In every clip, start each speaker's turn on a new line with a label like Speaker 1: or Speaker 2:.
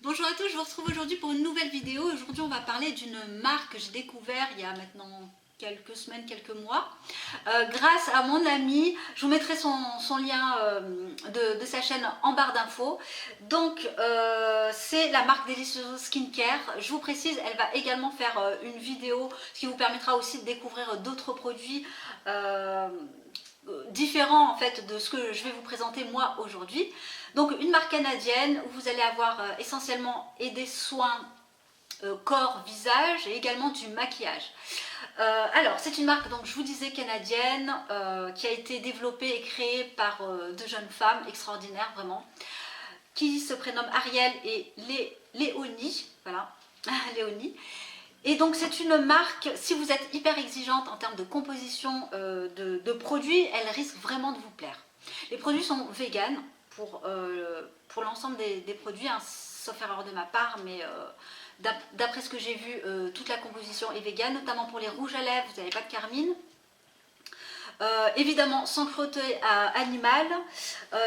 Speaker 1: Bonjour à tous, je vous retrouve aujourd'hui pour une nouvelle vidéo. Aujourd'hui on va parler d'une marque que j'ai découvert il y a maintenant quelques semaines, quelques mois, grâce à mon ami. Je vous mettrai son lien de sa chaîne en barre d'infos. Donc c'est la marque Delicioso Skincare. Je vous précise, elle va également faire une vidéo, ce qui vous permettra aussi de découvrir d'autres produits différent en fait de ce que je vais vous présenter moi aujourd'hui. Donc une marque canadienne où vous allez avoir essentiellement et des soins corps, visage et également du maquillage. Alors c'est une marque, donc je vous disais, canadienne, qui a été développée et créée par deux jeunes femmes extraordinaires vraiment, qui se prénomment Ariel et Léonie, voilà, Léonie. Et donc c'est une marque, si vous êtes hyper exigeante en termes de composition de produits, elle risque vraiment de vous plaire. Les produits sont vegan pour l'ensemble des produits, hein, sauf erreur de ma part, mais d'après ce que j'ai vu, toute la composition est vegan, notamment pour les rouges à lèvres, vous n'avez pas de carmine. Évidemment sans cruauté animale.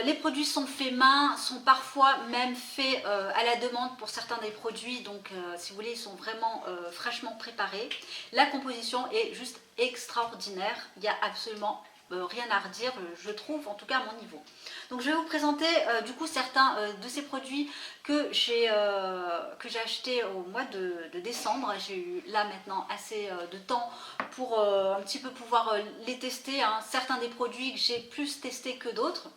Speaker 1: Les produits sont faits main, sont parfois même faits à la demande pour certains des produits, donc si vous voulez ils sont vraiment fraîchement préparés. La composition est juste extraordinaire, il n'y a absolument rien à redire, je trouve, en tout cas à mon niveau. Donc je vais vous présenter du coup certains de ces produits que j'ai achetés au mois de décembre. J'ai eu là maintenant assez de temps pour un petit peu pouvoir les tester, hein. Certains des produits que j'ai plus testés que d'autres.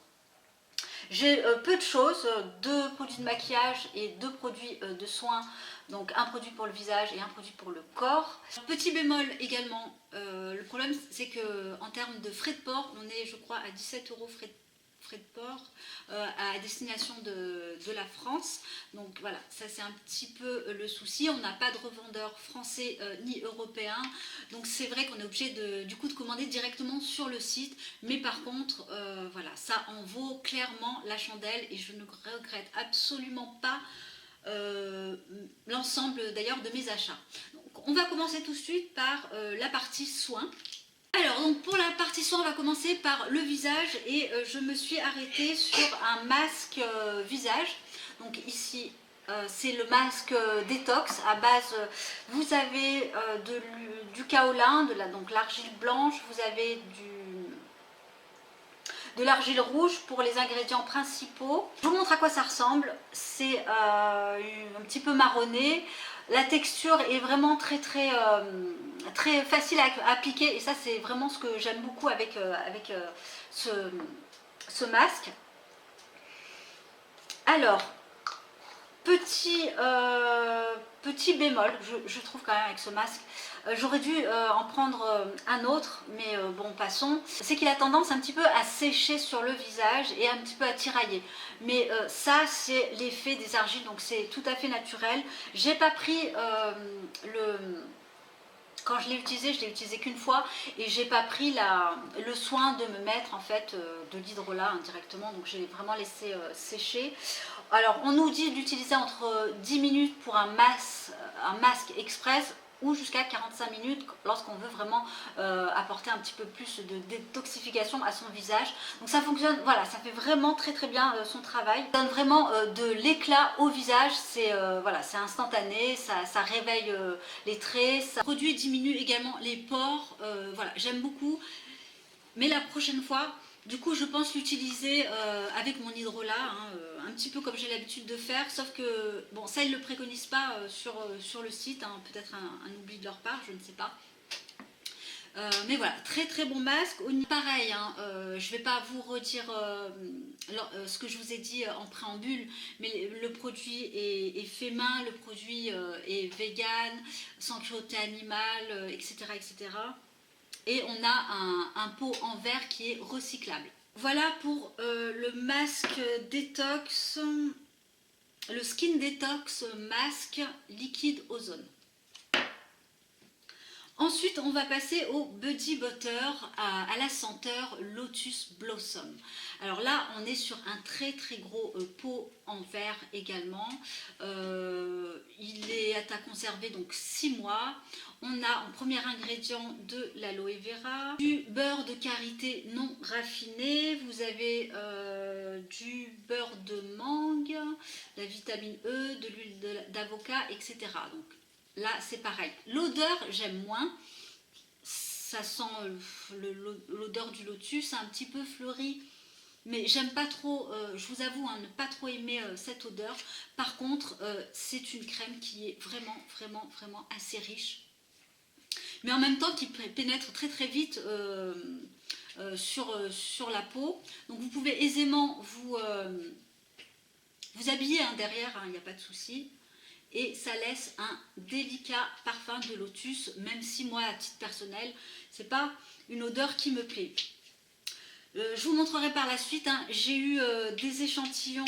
Speaker 1: J'ai peu de choses, 2 produits de maquillage et 2 produits de soins, donc un produit pour le visage et un produit pour le corps. Petit bémol également, le problème c'est que en termes de frais de port, on est je crois à 17 € frais de port à destination de la France. Donc voilà, ça c'est un petit peu le souci. On n'a pas de revendeur français ni européen. Donc c'est vrai qu'on est obligé du coup de commander directement sur le site. Mais par contre, voilà, ça en vaut clairement la chandelle et je ne regrette absolument pas l'ensemble d'ailleurs de mes achats. Donc on va commencer tout de suite par la partie soins. Alors donc pour la partie soin on va commencer par le visage et je me suis arrêtée sur un masque visage. Donc ici c'est le masque détox à base, vous avez du kaolin, donc l'argile blanche, vous avez de l'argile rouge pour les ingrédients principaux. Je vous montre à quoi ça ressemble. C'est un petit peu marronné. La texture est vraiment très facile à appliquer et ça c'est vraiment ce que j'aime beaucoup avec ce masque. Alors, petit bémol, je trouve quand même avec ce masque, j'aurais dû en prendre un autre, mais bon passons. C'est qu'il a tendance un petit peu à sécher sur le visage et un petit peu à tirailler. Mais ça c'est l'effet des argiles, donc c'est tout à fait naturel. J'ai pas pris quand je l'ai utilisé qu'une fois et j'ai pas pris le soin de me mettre en fait de l'hydrolat indirectement, donc j'ai vraiment laissé sécher. Alors on nous dit d'utiliser entre 10 minutes pour un masque express ou jusqu'à 45 minutes lorsqu'on veut vraiment apporter un petit peu plus de détoxification à son visage. Donc ça fonctionne, voilà, ça fait vraiment très bien son travail. Ça donne vraiment de l'éclat au visage, c'est voilà, c'est instantané, ça réveille les traits, ça produit, diminue également les pores, voilà, j'aime beaucoup. Mais la prochaine fois, du coup, je pense l'utiliser avec mon hydrolat, hein, un petit peu comme j'ai l'habitude de faire, sauf que, bon, ça, ils ne le préconisent pas sur le site, hein, peut-être un oubli de leur part, je ne sais pas. Mais voilà, très bon masque. Pareil, hein, je ne vais pas vous redire ce que je vous ai dit en préambule, mais le produit est fait main, le produit est vegan, sans cruauté animale, etc. Et on a un pot en verre qui est recyclable. Voilà pour le masque détox, le Skin Detox masque liquide ozone. Ensuite, on va passer au Body Butter à la senteur Lotus Blossom. Alors là, on est sur un très très gros pot en verre également. Il est à conserver donc 6 mois. On a en premier ingrédient de l'aloe vera, du beurre de karité non raffiné, vous avez du beurre de mangue, la vitamine E, de l'huile d'avocat, etc. Donc là, c'est pareil. L'odeur, j'aime moins. Ça sent l'odeur du lotus, un petit peu fleuri. Mais j'aime pas trop, je vous avoue, ne pas trop aimer cette odeur. Par contre, c'est une crème qui est vraiment assez riche. Mais en même temps, qui pénètre très très vite sur la peau. Donc vous pouvez aisément vous habiller derrière, il n'y a pas de souci. Et ça laisse un délicat parfum de lotus, même si moi, à titre personnel, c'est pas une odeur qui me plaît. Je vous montrerai par la suite, j'ai eu des échantillons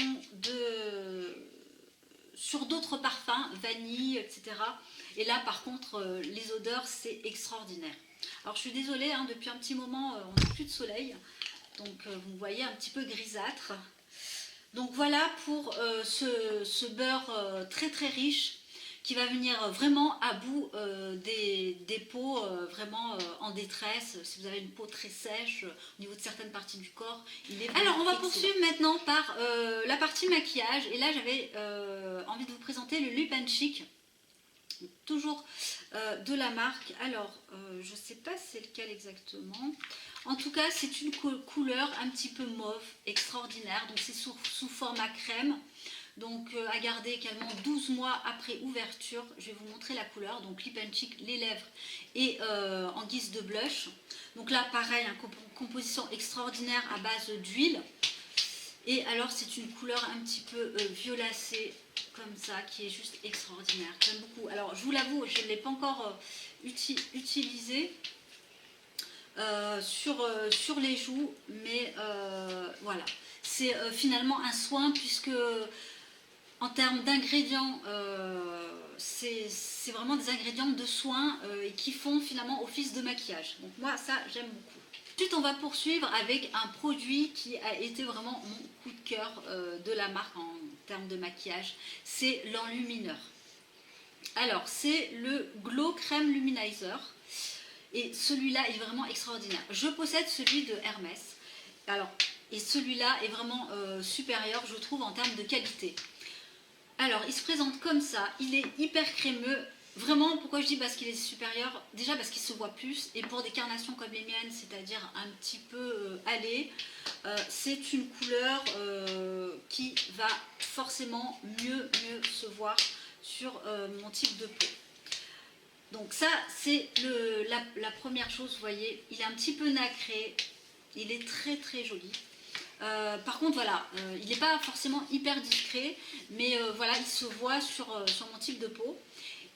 Speaker 1: sur d'autres parfums, vanille, etc. Et là, par contre, les odeurs, c'est extraordinaire. Alors, je suis désolée, depuis un petit moment, on n'a plus de soleil. Donc, vous me voyez un petit peu grisâtre. Donc voilà pour ce beurre très très riche qui va venir vraiment à bout des peaux vraiment en détresse. Si vous avez une peau très sèche au niveau de certaines parties du corps, il est vraiment. Alors on va poursuivre maintenant par la partie maquillage. Et là j'avais envie de vous présenter le Lip and Cheek. Toujours de la marque. Alors je ne sais pas c'est lequel exactement. En tout cas, c'est une couleur un petit peu mauve, extraordinaire. Donc, c'est sous format crème. Donc, à garder également 12 mois après ouverture. Je vais vous montrer la couleur. Donc, Lip and Cheek, les lèvres et en guise de blush. Donc là, pareil, composition extraordinaire à base d'huile. Et alors, c'est une couleur un petit peu violacée, comme ça, qui est juste extraordinaire. J'aime beaucoup. Alors, je vous l'avoue, je ne l'ai pas encore utilisé. Sur les joues, mais voilà, c'est finalement un soin puisque en termes d'ingrédients, c'est vraiment des ingrédients de soins et qui font finalement office de maquillage. Donc moi ça j'aime beaucoup. Ensuite on va poursuivre avec un produit qui a été vraiment mon coup de cœur de la marque en termes de maquillage, c'est l'enlumineur. Alors c'est le Glow Crème Luminizer. Et celui-là est vraiment extraordinaire. Je possède celui de Hermès. Alors, et celui-là est vraiment supérieur, je trouve, en termes de qualité. Alors, il se présente comme ça. Il est hyper crémeux. Vraiment, pourquoi je dis parce qu'il est supérieur? Déjà parce qu'il se voit plus. Et pour des carnations comme les miennes, c'est-à-dire un petit peu allées, c'est une couleur qui va forcément mieux se voir sur mon type de peau. Donc ça, c'est la première chose, vous voyez, il est un petit peu nacré, il est très très joli. Par contre, voilà, il n'est pas forcément hyper discret, mais voilà, il se voit sur mon type de peau.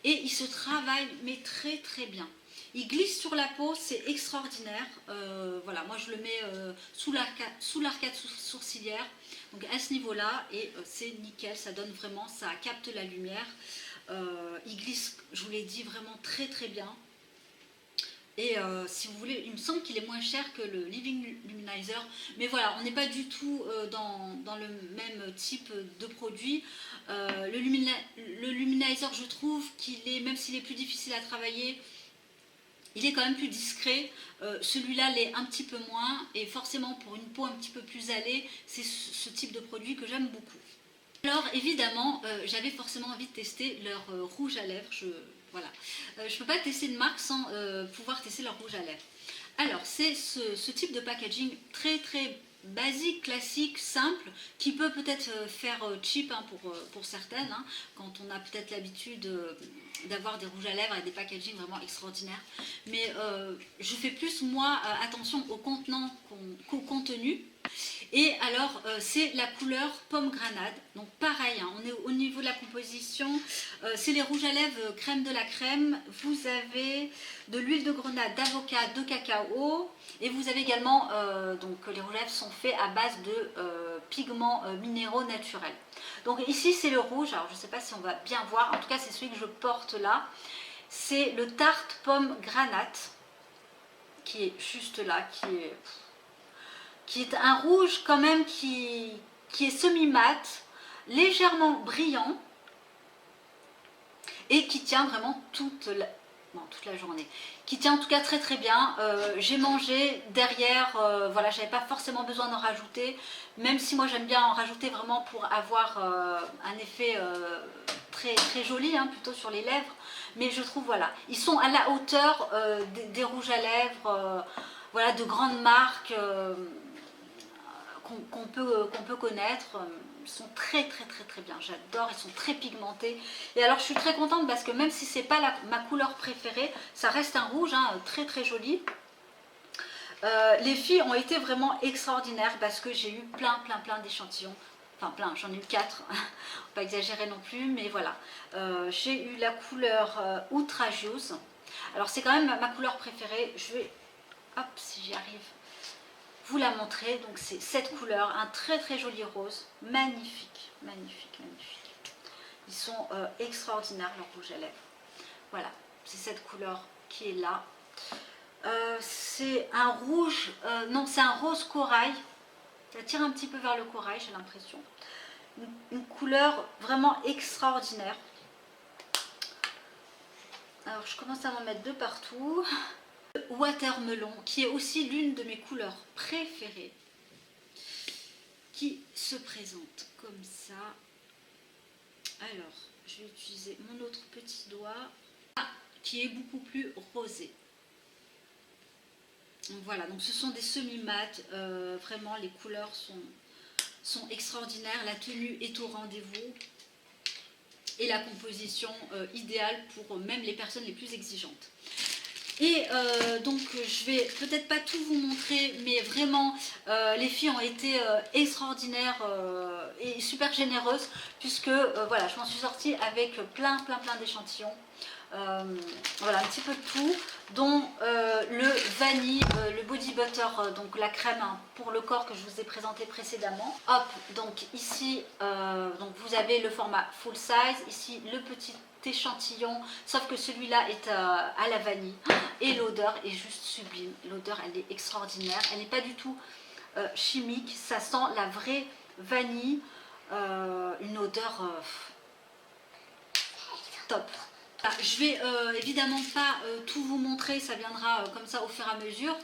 Speaker 1: Et il se travaille, mais très très bien. Il glisse sur la peau, c'est extraordinaire. Voilà, moi je le mets sous l'arcade sourcilière, donc à ce niveau-là, et c'est nickel, ça donne vraiment, ça capte la lumière. Il glisse, je vous l'ai dit, vraiment très très bien. Et si vous voulez, il me semble qu'il est moins cher que le Living Luminizer. Mais voilà, on n'est pas du tout dans le même type de produit. Le Luminizer, je trouve qu'il est, même s'il est plus difficile à travailler, il est quand même plus discret. Celui-là l'est un petit peu moins. Et forcément, pour une peau un petit peu plus allée, c'est ce type de produit que j'aime beaucoup. Alors évidemment, j'avais forcément envie de tester leur rouge à lèvres. Voilà. Je ne peux pas tester une marque sans pouvoir tester leur rouge à lèvres. Alors c'est ce type de packaging très très basique, classique, simple, qui peut peut-être faire cheap pour certaines, quand on a peut-être l'habitude d'avoir des rouges à lèvres et des packaging vraiment extraordinaires. Mais je fais plus moi attention au contenant qu'au contenu. Et alors c'est la couleur pomme grenade, donc pareil, on est au niveau de la composition, c'est les rouges à lèvres crème de la crème, vous avez de l'huile de grenade, d'avocat, de cacao, et vous avez également, donc les rouges à lèvres sont faits à base de pigments minéraux naturels. Donc ici c'est le rouge, alors je ne sais pas si on va bien voir, en tout cas c'est celui que je porte là. c'est le Tarte Pomme Granate, qui est juste là, qui est un rouge quand même qui est semi-mat, légèrement brillant et qui tient vraiment toute la journée. Qui tient en tout cas très très bien. J'ai mangé derrière, voilà, j'avais pas forcément besoin d'en rajouter, même si moi j'aime bien en rajouter vraiment pour avoir un effet très, très joli, hein, plutôt sur les lèvres. Mais je trouve, voilà, ils sont à la hauteur des rouges à lèvres, voilà, de grandes marques qu'on peut connaître. Ils sont très très très très bien, j'adore, ils sont très pigmentés. Et alors je suis très contente parce que même si c'est pas ma couleur préférée, ça reste un rouge, hein, très très joli. Les filles ont été vraiment extraordinaires parce que j'ai eu plein d'échantillons. Enfin plein, j'en ai eu 4, pas exagérer non plus, mais voilà. J'ai eu la couleur Outrageuse. Alors c'est quand même ma couleur préférée. Je vais, hop, si j'y arrive, vous la montrer. Donc c'est cette couleur, un très très joli rose, magnifique, magnifique, magnifique. Ils sont extraordinaires, leurs rouges à lèvres. Voilà, c'est cette couleur qui est là. C'est un rouge, non, c'est un rose corail. Ça tire un petit peu vers le corail, j'ai l'impression. Une couleur vraiment extraordinaire. Alors je commence à m'en mettre de partout. Watermelon, qui est aussi l'une de mes couleurs préférées, qui se présente comme ça. Alors je vais utiliser mon autre petit doigt, qui est beaucoup plus rosé. Donc voilà, donc ce sont des semi-mat, vraiment les couleurs sont extraordinaires, la tenue est au rendez-vous et la composition idéale pour même les personnes les plus exigeantes. Et donc je vais peut-être pas tout vous montrer, mais vraiment les filles ont été extraordinaires et super généreuses, puisque voilà, je m'en suis sortie avec plein d'échantillons. Voilà, un petit peu de tout, dont le vanille, le body butter, donc la crème, hein, pour le corps que je vous ai présenté précédemment. Hop, donc ici donc vous avez le format full size, ici le petit échantillon, sauf que celui-là est à la vanille, et l'odeur est juste sublime. L'odeur, elle est extraordinaire, elle n'est pas du tout chimique, ça sent la vraie vanille, une odeur top. Je vais évidemment pas tout vous montrer, ça viendra comme ça au fur et à mesure.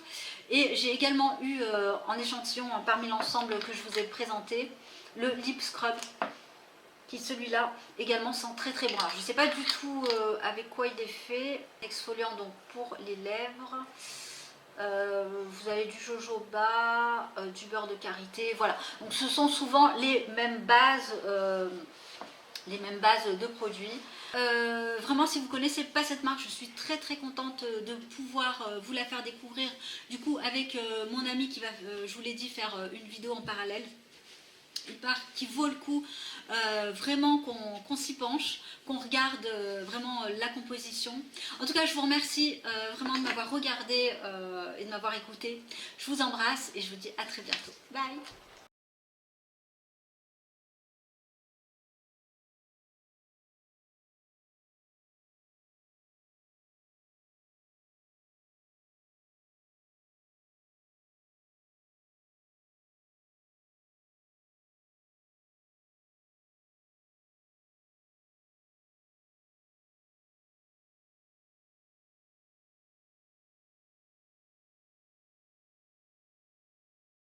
Speaker 1: Et j'ai également eu en échantillon, parmi l'ensemble que je vous ai présenté, le lip scrub, qui celui-là également sent très très bon. Je ne sais pas du tout avec quoi il est fait. Exfoliant donc pour les lèvres. Vous avez du jojoba, du beurre de karité, voilà. Donc ce sont souvent les mêmes bases de produits. Vraiment, si vous ne connaissez pas cette marque, je suis très très contente de pouvoir vous la faire découvrir, du coup avec mon ami qui va, je vous l'ai dit, faire une vidéo en parallèle. Une marque qui vaut le coup, vraiment qu'on s'y penche, qu'on regarde vraiment la composition. En tout cas, je vous remercie vraiment de m'avoir regardé et de m'avoir écouté. Je vous embrasse et je vous dis à très bientôt. Bye!